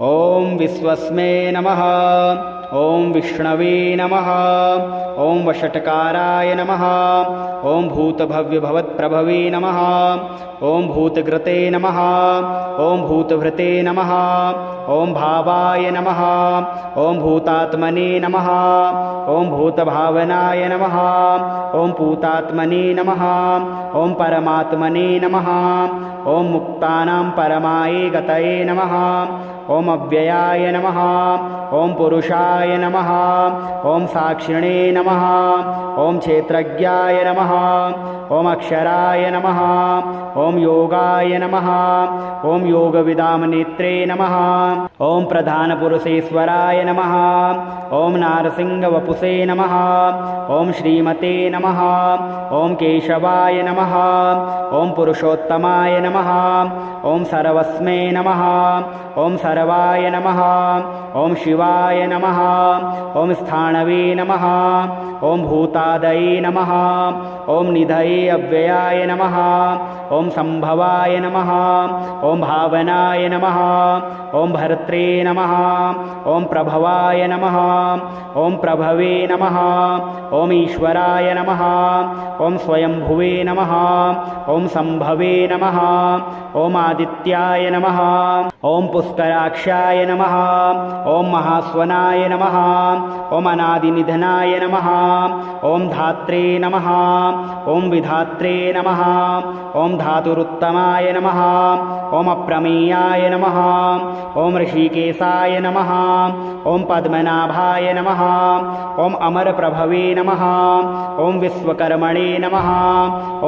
ओं विश्वस्मै नमः। ओं विष्णवे नमः। ओं वषट्काराय नमः। ओं भूतभव्यभवत्प्रभवे नमः। ओं भूतकृते नमः। ओं भूतभृते नमः। ओं भावाय नमः। ओं भूतात्मने नमः। ओं भूतभावनाय नमः। ओं पूतात्मने नमः। ओं परमात्मने नमः। ओं मुक्तानां परमाय गतये नमः। ओं अव्ययाय नमः। ओं पुरुषाय नमः। ओं साक्षिणे नमः। ओं क्षेत्रज्ञाय नमः। ओं अक्षराय नमः। ओं योगाय नमः। ओं योगविदां नेत्रे नमः। ओं प्रधानपुरुषेश्वराय नमः। ओं नारसिंहवपुषे नमः। ओं श्रीमते नमः। ओं केशवाय नमः। ओं पुरुषोत्तमाय नमः। ओं सर्वस्मै नमः। ओं सर्वाय नमः। ओं शिवाय नमः। ओं स्थाणवे नमः। ओं भूतादये नमः। ओं निधये अव्ययाय नमः। ओं संभवाय नमः। ओं भावनाय नमः। ओं भर्त्रे नमः। ओं प्रभवाय नमः। ओं प्रभवे नमः। ओं ईश्वराय नमः। ओं स्वयंभुवे नमः। ओं संभवे नमः। ओं आदित्याय नमः। ओं पुष्कराक्षाय नमः। ओं महास्वनाय नमः। ओं अनादिनिधनाय नमः। ओं धात्रे नमः। ओं विधात्रे नमः। ओं धातुरुत्तमाय नमः। ओं अप्रमेयाय नमः। ओं ऋषिकेशाय नमः। ओं पद्मनाभाय नमः। ओं अमरप्रभवे नमः। ओं विश्वकर्मणे नमः।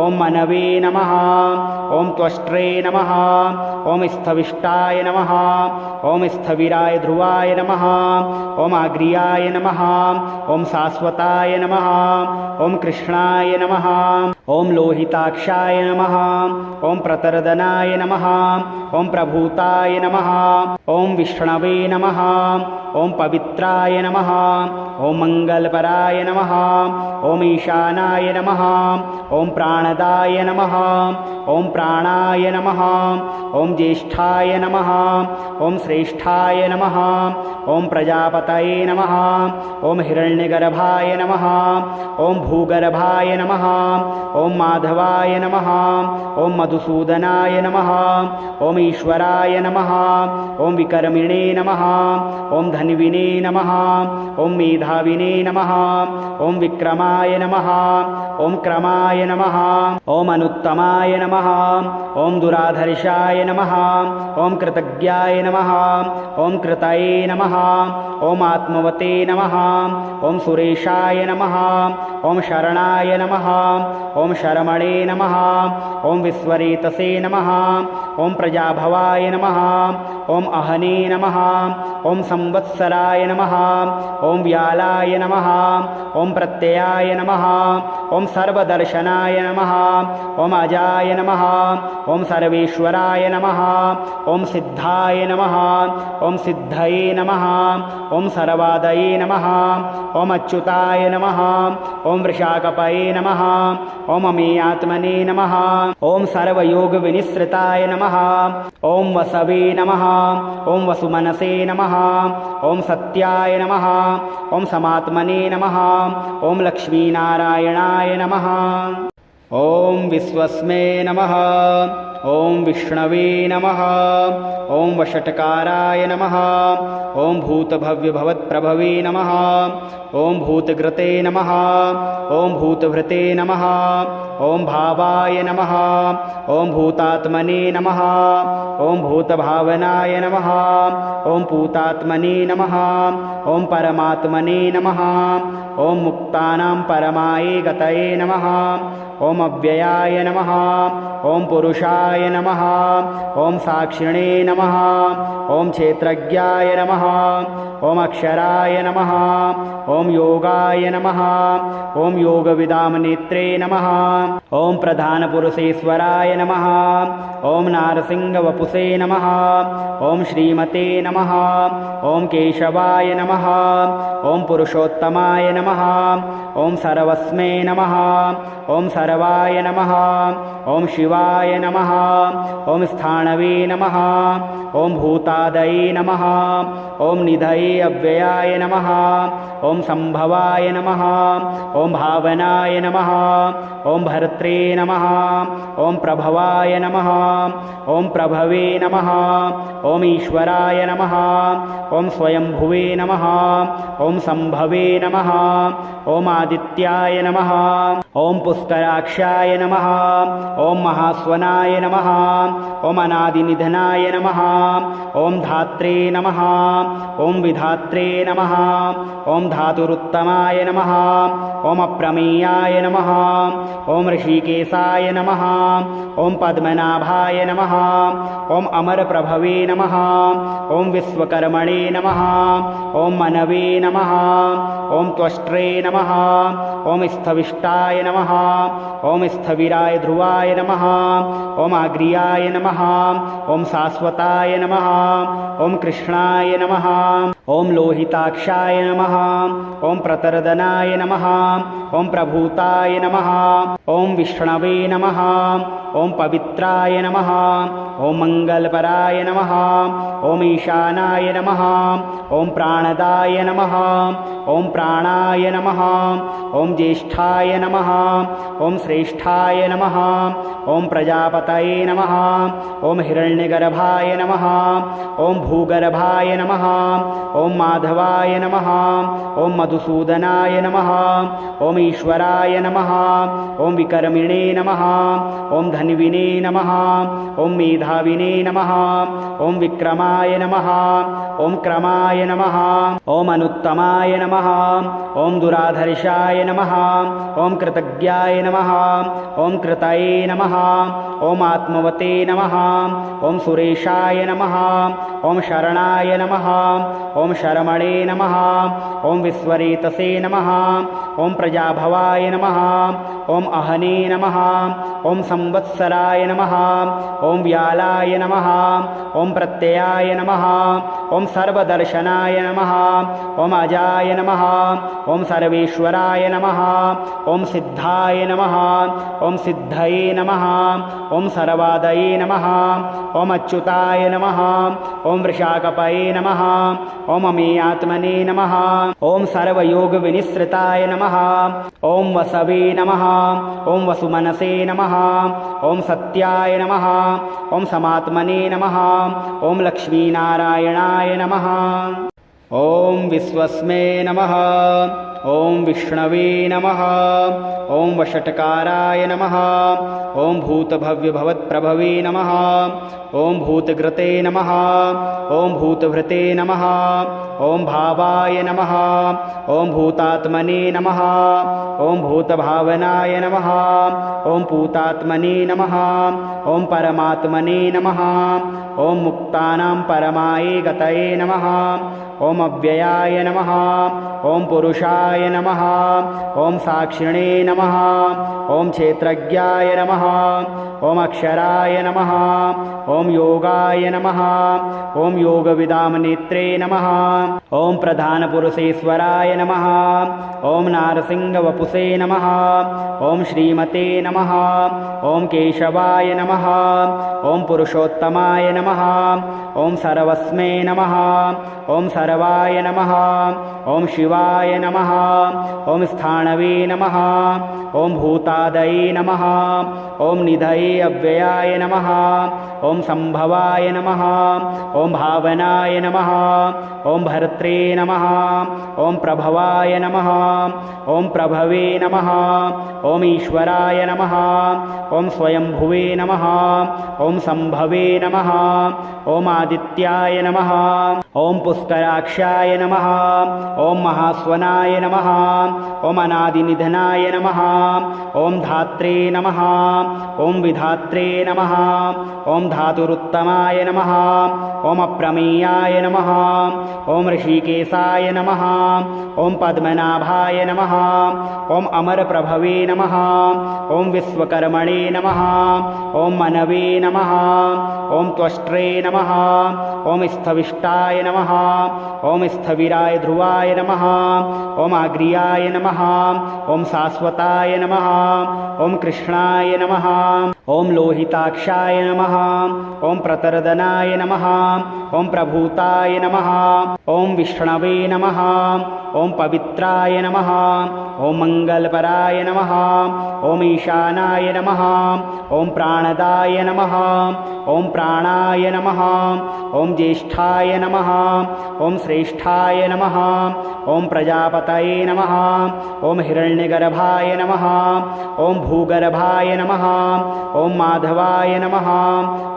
ओं मनवे नमः। ओं त्वष्ट्रे नमः। ओं स्थविष्टाय नमः। ओं स्थविराय ध्रुवाय नमः। ओं आग्र्याय नमः। ओं शाश्वताय नमः। ओं कृष्णाय नमः। ओं लोहिताक्षाय नमः। ओं प्रतरदनाय नमः। ओं प्रभूताय नमः। ओं विष्णवे नमः। ओं पवित्राय नमः। ओं मंगलपराय नमः। ओं ईशानाय नमः। ओं प्राणदाय नमः। ओं प्राणाय नमः। ओं ज्येष्ठाय नमः। ओं श्रेष्ठाय नमः। ओं प्रजापतये नमः। ओं हिरण्यगर्भाय नमः। ओं भूगर्भाय नमः। ओं माधवाय नमः। ओं मधुसूदनाय नमः। ओं ईश्वराय नमः। ओं विकर्मिणे नमः। ओं धन्विने नमः। ओं मेधाविने नमः। ओं विक्रमाय नमः। ओं क्रमाय नमः। ओं अनुत्तमाय नमः। ओं दुराधर्षाय नमः। ओं कृतज्ञाय नमः। ओं कृतये नमः। ओं आत्मवते नमः। ओं सुरेशाय नमः। ओं शरणाय नमः। ओं शरमणे नमः। ओं विश्वरेतसे नमः। ओं प्रजाभवाय नमः। ओं अहने नमः। ओं संवत्सराय नमः। ओं व्यालाय नमः। ओं प्रत्ययाय नमः। ओं सर्वदर्शनाय नमः। ओं अजाय नमः। ओं सर्वेश्वराय नमः। ओं सिद्धाय नमः। ओं सिद्धये नमः। ओं सर्वादये नमः। ओं अच्युताय नमः। ओं वृषाकपये नमः। ओं अमेयात्मने नमः। ओं सर्वयोगविनिसृताय नमः। ओं वसवे नमः। ओं वसुमनसे नमः। ओं सत्याय नमः। ओं समात्मने नमः। ओं लक्ष्मीनारायणाय नमः। ओं विश्वस्मै नमः। ओं विष्णवे नमः। ओं वषट्काराय नमः। ओं भूतभव्यभवत्प्रभवे नमः। ओं भूतकृते नमः। ओं भूतभृते नमः। ओं भावाय नमः। ओं भूतात्मने नमः। ओं भूतभावनाय नमः। ओं पूतात्मने नमः। ओं परमात्मने नमः। ओं मुक्तानां परमाय गतये नमः। ओं अव्ययाय नमः। ओं पुरुषाय नमः। ओं साक्षिणे नमः। ओं क्षेत्रज्ञाय नमः। ओं अक्षराय नमः। ओं योगाय नमः। ओं योगविदां नेत्रे नमः। ओं प्रधानपुरुषेश्वराय नमः। ओं नारसिंहवपुषे नमः। ओं श्रीमते नमः। ओं केशवाय नमः। ओं पुरुषोत्तमाय नमः। ओं सर्वस्मै नमः। ओं सर्वाय नमः। ओं शिवाय शिवाय नमः। ॐ स्थाणवे नमः। ॐ भूतादये नमः। ॐ निधये अव्ययाय नमः। ॐ संभवाय नमः। ॐ भावनाय नमः। ॐ भर्त्रे नमः। ॐ प्रभवाय नमः। ॐ प्रभवे नमः। ॐ ईश्वराय नमः। ॐ स्वयंभुवे नमः। ॐ संभवे नमः। ॐ आदित्याय नमः। ॐ पुष्कराक्षाय नमः। ॐ महास्वनाय नमः। ॐ अनादिनिधनाय नमः। ॐ धात्रे नमः। ॐ विधात्रे नमः। ॐ धातुरुत्तमाय नमः। ॐ अप्रमेयाय नमः। ॐ ऋषिकेशाय नमः। ॐ पद्मनाभाय नमः। ॐ अमरप्रभवे नमः। ॐ विश्वकर्मणे नमः। ॐ मनवे नमः। ॐ त्वष्ट्रे नमः। ॐ स्थविष्टाय नमः। ॐ स्थविराय ध्रुवाय नमः। ॐ आग्र्याय नमः। ॐ शाश्वताय नमः। ॐ कृष्णाय नमः। ॐ लोहिताक्षाय नमः। ॐ प्रतरदनाय नमः। ॐ प्रभूताय नमः। ॐ विष्णवे नमः। ॐ पवित्राय नमः। ॐ मङ्गलपराय नमः। ॐ ईशानाय नमः। ॐ प्राणदाय नमः। ॐ प्राणाय नमः। ॐ ज्येष्ठाय नमः। ॐ श्रेष्ठाय नमः। ॐ प्रजापतये नमः। ॐ हिरण्यगर्भाय नमः। ॐ भूगर्भाय नमः। ॐ माधवाय नमः। ॐ मधुसूदनाय नमः। ॐ ईश्वराय नमः। ॐ विकर्मिणे नमः। ॐ धन्विने नमः। ॐ मेधाविने नमः। ॐ विक्रमाय नमः। ॐ क्रमाय नमः। ॐ अनुत्तमाय नमः। ॐ दुराधर्षाय नमः। ॐ कृतज्ञाय नमः। ॐ कृतये नमः। ॐ आत्मवते नमः। ॐ सुरेशाय नमः। ॐ शरणाय नमः। ॐ शरमणे नमः। ॐ विश्वरेतसे नमः। ॐ प्रजाभवाय नमः। ॐ अहने नमः। ॐ संवत्सराय नमः। ॐ व्यालाय नमः। ॐ प्रत्ययाय नमः। ॐ सर्वदर्शनाय नमः। ॐ अजाय नमः। ॐ सर्वेश्वराय नमः। ॐ सिद्धाय नमः। ॐ सिद्धये नमः। ॐ सर्वादये नमः। ॐ अच्युताय नमः। ॐ वृषाकपये नमः। ॐ अमेयात्मने नमः। ॐ सर्वयोगविनिसृताय नमः। ॐ वसवे नमः। ॐ वसुमनसे नमः। ॐ सत्याय नमः। ॐ समात्मने नमः। ॐ लक्ष्मीनारायणाय नमः। ॐ विश्वस्मै नमः। ॐ विष्णवे नमः। ॐ वषट्काराय नमः। ॐ भूतभव्यभवत्प्रभवे नमः। ॐ भूतघृते नमः। ॐ भूतभृते नमः। ॐ भावाय नमः। ॐ भूतात्मने नमः। ॐ भूतभावनाय नमः। ॐ पूतात्मने नमः। ॐ परमात्मने नमः। ॐ मुक्तानां परमाये गतये नमः। ॐ अव्ययाय नमः। ॐ पुरुषाय नमः। ॐ साक्षिणे नमः। ॐ क्षेत्रज्ञाय नमः। ॐ अक्षराय नमः। ॐ योगाय नमः। ॐ योगविदां नेत्रे नमः। ॐ प्रधानपुरुषेश्वराय नमः। ॐ नारसिंहवपुषे नमः। ॐ श्रीमते नमः। ॐ केशवाय नमः। ॐ पुरुषोत्तमाय नमः। ॐ सर्वस्मै नमः। ॐ सर्वाय नमः। ॐ शिवाय नमः। ॐ स्थाणवे नमः। ॐ भूतादये नमः। ॐ निधये अव्ययाय नमः। ॐ संभवाय नमः। ॐ भावनाय नमः। ॐ भर्त्रे नमः। ॐ प्रभवाय नमः। ॐ प्रभवे नमः। ॐ ईश्वराय नमः। ॐ स्वयंभुवे नमः। ॐ संभवे नमः। ॐ आदित्याय नमः। ॐ पुष्कराक्षाय नमः। ॐ महास्वनाय नमः। ॐ अनादिनिधनाय नमः। ॐ धात्रे नमः। ॐ विधात्रे नमः। ॐ धातुरुत्तमाय नमः। ॐ अप्रमेयाय नमः। ॐ ऋषिकेशाय नमः। ॐ पद्मनाभाय नमः। ॐ अमरप्रभवे नमः। ॐ विश्वकर्मणे नमः। ॐ मनवे नमः। ॐ त्वष्ट्रे नमः। ॐ स्थविष्टाय नमः। ॐ स्थविराय ध्रुवाय नमः। ॐ आग्र्याय नमः। ॐ शाश्वताय नमः। ॐ कृष्णाय नमः। ओम लोहिताक्षाय नमः। ओम प्रतरदनाय नमः। ओम प्रभूताय नमः। ओम विष्णवे नमः। ओम पवित्राय नमः। ओम मंगलपराय नमः। ओम ईशानाय नमः। ओम प्राणदाय नमः। ओम प्राणाय नमः। ओम ज्येष्ठाय नमः। ओम श्रेष्ठाय नमः। ओम प्रजापतये नमः। ओम हिरण्यगर्भाय नमः। ओम भूगर्भाय नमः। ओम माधवाय नमः।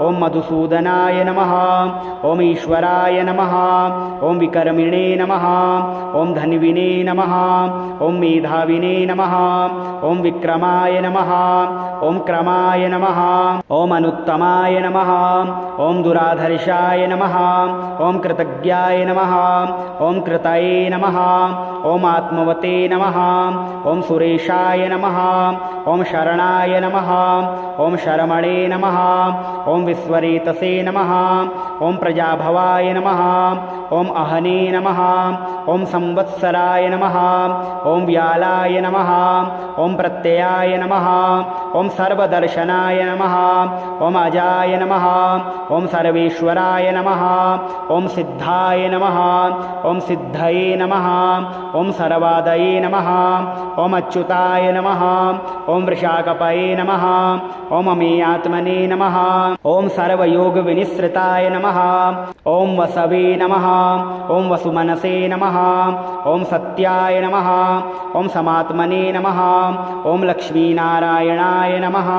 ओम मधुसूदनाय नमः। ओम ईश्वराय नमः। ओम विकर्मिणे नमः। ओम धन्विने नमः। ओम मेधाविने नमः। ओम विक्रमाय नमः। ओम क्रमाय नमः। ओम अनुत्तमाय नमः। ओम दुराधर्षाय नमः। ओम कृतज्ञाय नमः। ओम कृतये नमः। ओम आत्मवते नमः। ओम सुरेशाय नमः। ओम शरणाय नमः। ओम शरमणे नमः। ओम विश्वरेतसे नमः। ओम प्रजाभवाय नमः। ओम अहने नमः। ओम संवत्सराय नमः। ओम व्यालाय नमः। ओम प्रत्ययाय नमः। ओम सर्वदर्शनाय नमः। ओम अजाय नमः। ओम सर्वेश्वराय नमः। ओम सिद्धाय नमः। ओम सिद्धये नमः। ओम सर्वादये नमः। ओम अच्युताय नमः। ओम वृषाकपये नमः। ओम अमेयात्मने नमः। ओम सर्वयोगविनिसृताय नमः। ओम वसवे नमः। ओम वसुमनसे नमः। ओम सत्याय नमः। ओम समात्मने नमः। ओम लक्ष्मीनारायणाय नमः।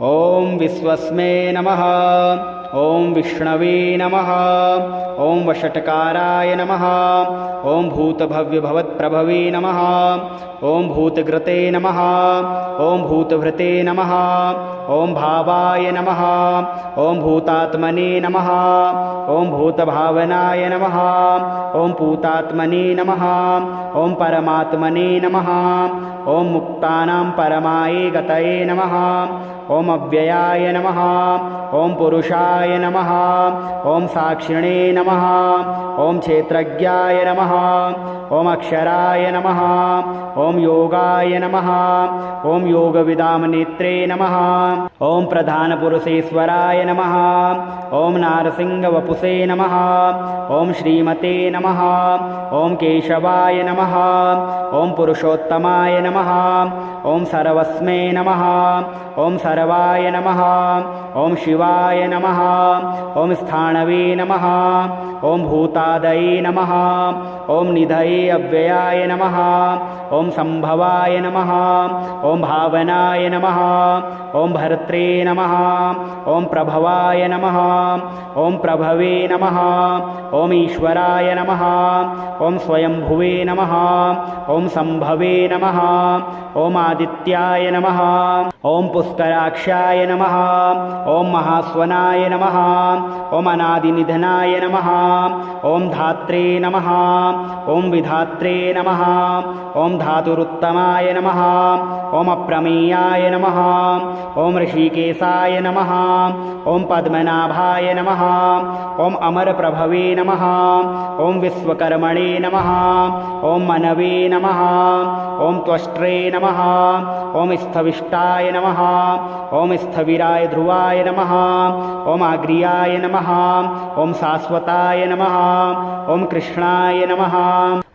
ओम विश्वस्मै नमः। ओम विष्णवे नमः। ओम वषट्काराय नमः। ओम भूतभव्यभवत्प्रभवे नमः। ओम भूतघृते नमः। ओम भूतभृते नमः। ओम भावाय नमः। ओम भूतात्मने नमः। ओम भूतभावनाय नमः। ओम पूतात्मने नमः। ओम परमात्मने नमः। ओम मुक्तानां परमाये गतये नमः। ओम अव्ययाय नमः। ओम पुरुषाय नमः। ओम साक्षिणे नमः। ओम क्षेत्रज्ञाय नमः। ओम अक्षराय नमः। ओम योगाय नमः। ओम योगविदाम नेत्रे नमः। ओम प्रधानपुरुषेश्वराय नमः। ओम नारसिंहवपुषे नमः। ओम श्रीमते नमः। ओम केशवाय नमः। ओम पुरुषोत्तमाय नमः। ओम सर्वस्मै नमः। ओम सर्वाय नमः। ओम शिवाय नमः। ओम स्थाणवे नमः। ओम भूतादये नमः। ओम निधये अव्ययाय नमः। ओम संभवाय नमः। ओम भावनाय नमः। ओम भर्त्रे नमः। ओम प्रभवाय नमः। ओम प्रभवे नमः। ओम ईश्वराय नमः। ओम स्वयंभुवे नमः। ओम संभवे नमः। ओम आदित्याय नमः। ओम पुष्कराक्षाय नमः। ओम महास्वनाय नमः। ओम अनादिनिधनाय नमः। ओम धात्रे नमः। ओम विधात्रे नमः। ओम धातुरुत्तमाय नमः। ओम अप्रमेयाय नमः। ओम ऋषिकेशाय नमः। ओम पद्मनाभाय नमः। ओम अमरप्रभवे नमः। ओम विश्वकर्मणे नमः। ओम मनवे नमः। ओम त्वष्ट्रे नमः। ओम स्थविष्टाय नमः। ओम स्थविराय ध्रुवाय नमः। ओम आग्र्याय नमः। ओम शाश्वताय नमः। ओम कृष्णाय नमः।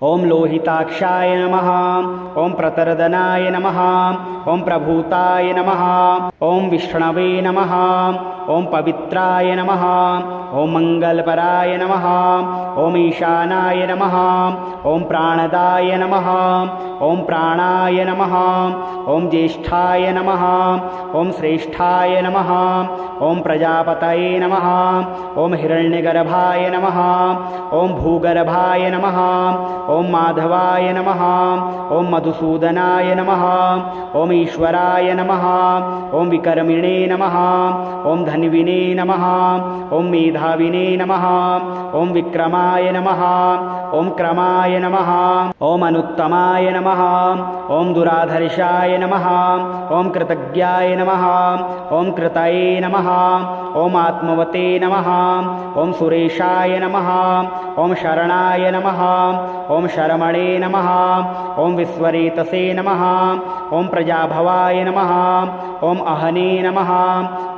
ओम लोहिताक्षाय नमः। ओम प्रतरदनाय नमः। ओम प्रभूताय नमः। ओम विष्णवे नमः। ओम पवित्राय नमः। ओम मंगलपराय नमः। ओम ईशानाय नमः। ओम प्राणदाय नमः। ओम प्राणाय नमः। ओम ज्येष्ठाय नमः। ओम श्रेष्ठाय नमः। ओम प्रजापतये नमः। ओम हिरण्यगर्भाय नमः। ओम भूगर्भाय नमः। ओम माधवाय नमः। ओम मधुसूदनाय नमः। ओम ईश्वराय नमः। ओम विकर्मिणे नमः। ओम धन्विने नमः। ॐ मेधाविने नमः। ॐ विक्रमाय नमः। ॐ क्रमाय नमः। ॐ अनुत्तमाय नमः। ॐ दुराधर्षाय नमः। ॐ कृतज्ञाय नमः। ॐ कृतये नमः। ॐ आत्मवते नमः। ॐ सुरेशाय नमः। ॐ शरणाय नमः। ॐ शरमणे नमः। ॐ विश्वरेतसे नमः। ॐ प्रजाभवाय नमः। ॐ अहने नमः।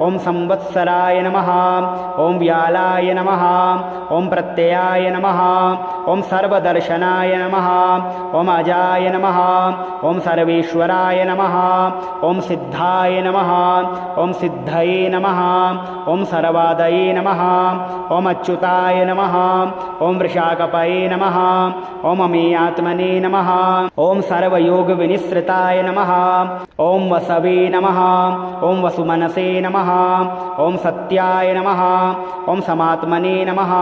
ॐ संवत्सराय नमः। ॐ व्यालाय नमः। ॐ प्रत्ययाय नमः। ॐ सर्वदर्शनाय नमः। ॐ अजाय नमः। ॐ सर्वेश्वराय नमः। ॐ सिद्धाय नमः। ॐ सिद्धये नमः। ॐ सर्वादये नमः। ॐ अच्युताय नमः। ॐ वृषाकपये नमः। ॐ अमेयात्मने नमः। ॐ सर्वयोगविनिसृताय नमः। ॐ वसवे नमः। ॐ वसुमनसे नमः। ॐ सत्याय नमः। ॐ समात्मने नमः।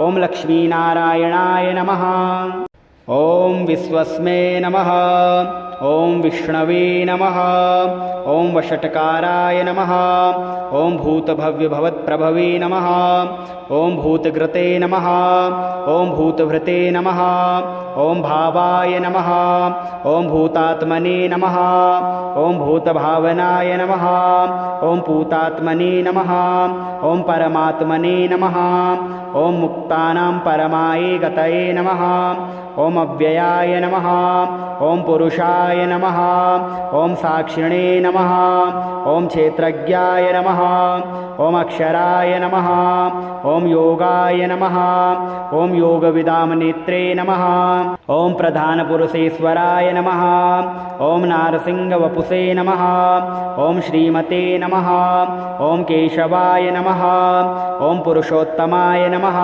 ॐ लक्ष्मीनारायणाय नमः। ॐ विश्वस्मै नमः। ॐ विष्णवे नमः। ॐ वषट्काराय नमः। ॐ भूतभव्यभवत्प्रभवे नमः। ॐ भूतघृते नमः। ॐ भूतभृते नमः। ॐ भावाय नमः। ॐ भूतात्मने नमः। ॐ भूतभावनाय नमः। ॐ पूतात्मने नमः। ॐ परमात्मने नमः। ॐ मुक्तानां परमाये गतये नमः। ॐ अव्ययाय नमः। ॐ पुरुषाय नमः। ॐ साक्षिणे नमः। ॐ क्षेत्रज्ञाय नमः। ॐ अक्षराय नमः। ॐ योगाय नमः। ॐ योगविदां नेत्रे नमः। ॐ प्रधानपुरुषेश्वराय नमः। ॐ नारसिंहवपुषे नमः। ॐ श्रीमते नमः। ॐ केशवाय नमः। ॐ पुरुषोत्तमाय नमः।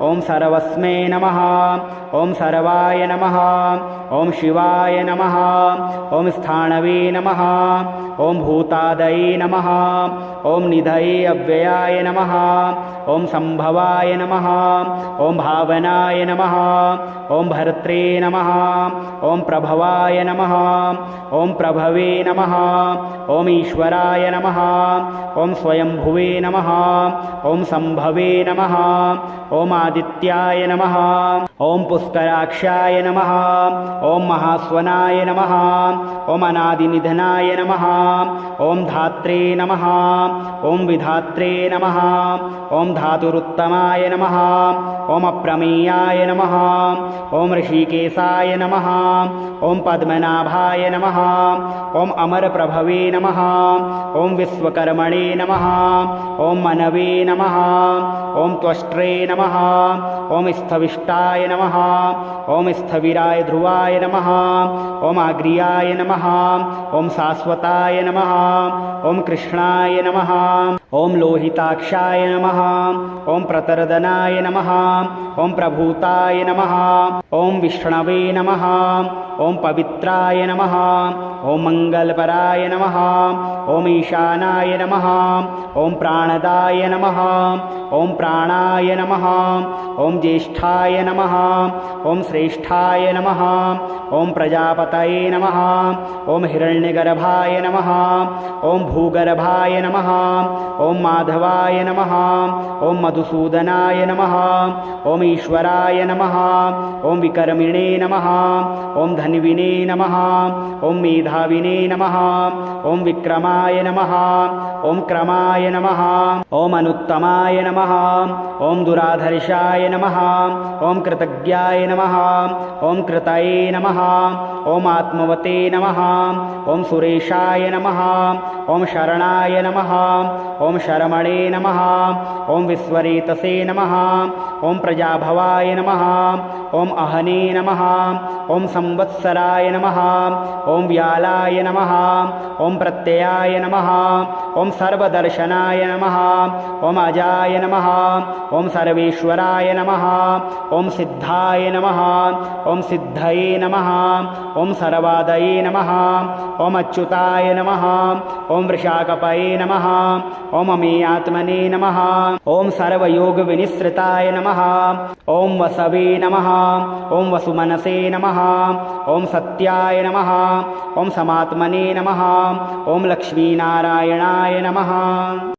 ॐ सर्वस्मै नमः। ॐ सर्वाय नमः। ॐ शिवाय नमः। ॐ स्थाणवे नमः। ॐ भूतादये नमः। ॐ निधये अव्ययाय नमः। ॐ संभवाय नमः। ॐ भावनाय नमः। ॐ भर्त्रे नमः। ॐ प्रभवाय नमः। ॐ प्रभवे नमः। ॐ ईश्वराय नमः। ॐ स्वयंभुवे नमः। ॐ संभवे नमः। ॐ आदित्याय नमः। ॐ पुष्कराक्षाय नमः। ॐ महास्वनाय नमः। ॐ अनादिनिधनाय नमः। ॐ धात्रे नमः। ॐ विधात्रे नमः। ॐ धातुरुत्तमाय नमः। ॐ अप्रमेयाय नमः। ॐ ऋषिकेशाय नमः। ॐ पद्मनाभाय नमः। ॐ अमरप्रभवे नमः। ॐ विश्वकर्मणे नमः। ॐ मनवे नमः। ॐ त्वष्ट्रे नमः। ॐ स्थविष्टाय नमः। ॐ स्थविराय ध्रुवाय नमः। ॐ आग्र्याय नमः। ॐ शाश्वताय नमः। ॐ कृष्णाय नमः। ॐ लोहिताक्षाय नमः। ॐ प्रतरदनाय नमः। ॐ प्रभूताय नमः। ॐ विष्णवे नमः। ॐ पवित्राय नमः। ॐ मङ्गलपराय नमः। ॐ ईशानाय नमः। ॐ प्राणदाय नमः। ॐ प्राणाय नमः। ॐ ज्येष्ठाय नमः। ॐ श्रेष्ठाय नमः। ॐ प्रजापतये नमः। ॐ हिरण्यगर्भाय नमः। ॐ भूगर्भाय नमः। ॐ माधवाय नमः। ॐ मधुसूदनाय नमः। ॐ ईश्वराय नमः। ॐ विकर्मिणे नमः। ॐ धन्विने नमः। ॐ मेधाविने नमः। ॐ विक्रमाय नमः। ॐ क्रमाय नमः। ॐ अनुत्तमाय नमः। ॐ दुराधर्षाय नमः। ॐ कृतज्ञाय नमः। ॐ कृतये नमः। ॐ आत्मवते नमः। ॐ सुरेशाय नमः। ॐ शरणाय नमः। ॐ शरमणे नमः। ॐ विश्वरेतसे नमः। ॐ प्रजाभवाय नमः। ॐ अहने नमः। ॐ संवत्सराय नमः। ॐ व्यालाय नमः। ॐ प्रत्ययाय नमः। ॐ सर्वदर्शनाय नमः। ॐ अजाय नमः। ॐ सर्वेश्वराय नमः। ॐ सिद्धाय नमः। ॐ सिद्धये नमः। ॐ सर्वादये नमः। ॐ अच्युताय नमः। ॐ वृषाकपये नमः। ॐ अमेयात्मने नमः। ॐ सर्वयोगविनिसृताय नमः। ॐ वसवे नमः। ॐ वसुमनसे नमः। ॐ सत्याय नमः। ॐ समात्मने नमः। ॐ लक्ष्मीनारायणाय नमः।